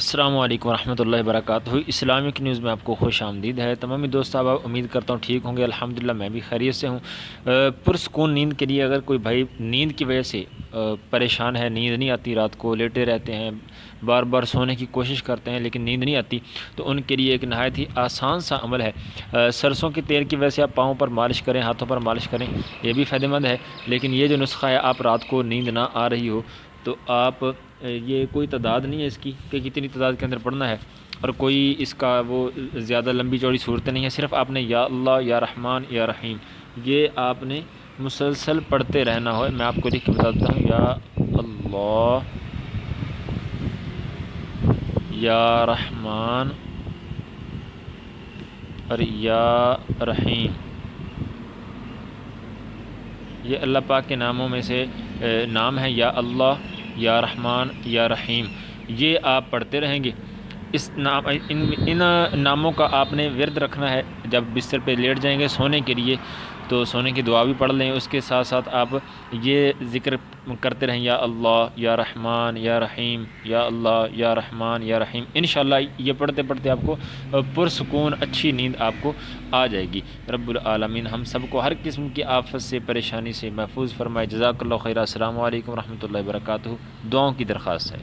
السلام علیکم ورحمۃ اللہ وبرکاتہ۔ اسلامک نیوز میں آپ کو خوش آمدید ہے۔ تمامی دوست آپ امید کرتا ہوں ٹھیک ہوں گے، الحمدللہ میں بھی خیریت سے ہوں۔ پرسکون نیند کے لیے اگر کوئی بھائی نیند کی وجہ سے پریشان ہے، نیند نہیں آتی، رات کو لیٹے رہتے ہیں، بار بار سونے کی کوشش کرتے ہیں لیکن نیند نہیں آتی، تو ان کے لیے ایک نہایت ہی آسان سا عمل ہے۔ سرسوں کے تیل کی وجہ سے آپ پاؤں پر مالش کریں، ہاتھوں پر مالش کریں، یہ بھی فائدہ مند ہے۔ لیکن یہ جو نسخہ ہے، آپ رات کو نیند نہ آ رہی ہو تو آپ یہ کوئی تعداد نہیں ہے اس کی کہ کتنی تعداد کے اندر پڑھنا ہے، اور کوئی اس کا وہ زیادہ لمبی چوڑی صورتیں نہیں ہیں۔ صرف آپ نے یا اللہ یا رحمان یا رحیم یہ آپ نے مسلسل پڑھتے رہنا ہو۔ میں آپ کو لکھ کے بتا دیتا ہوں، یا اللہ یا رحمان اور یا رحیم، یہ اللہ پاک کے ناموں میں سے نام ہے، یا اللہ یا رحمان یا رحیم، یہ آپ پڑھتے رہیں گے۔ ان ناموں کا آپ نے ورد رکھنا ہے۔ جب بستر پہ لیٹ جائیں گے سونے کے لیے تو سونے کی دعا بھی پڑھ لیں، اس کے ساتھ ساتھ آپ یہ ذکر کرتے رہیں، یا اللہ یا رحمان یا رحیم، یا اللہ یا رحمان یا رحیم۔ انشاءاللہ یہ پڑھتے پڑھتے آپ کو پرسکون اچھی نیند آپ کو آ جائے گی۔ رب العالمین ہم سب کو ہر قسم کی آفت سے، پریشانی سے محفوظ فرمائے۔ جزاک اللہ خیر۔ السلام علیکم ورحمۃ اللہ وبرکاتہ۔ دعاؤں کی درخواست ہے۔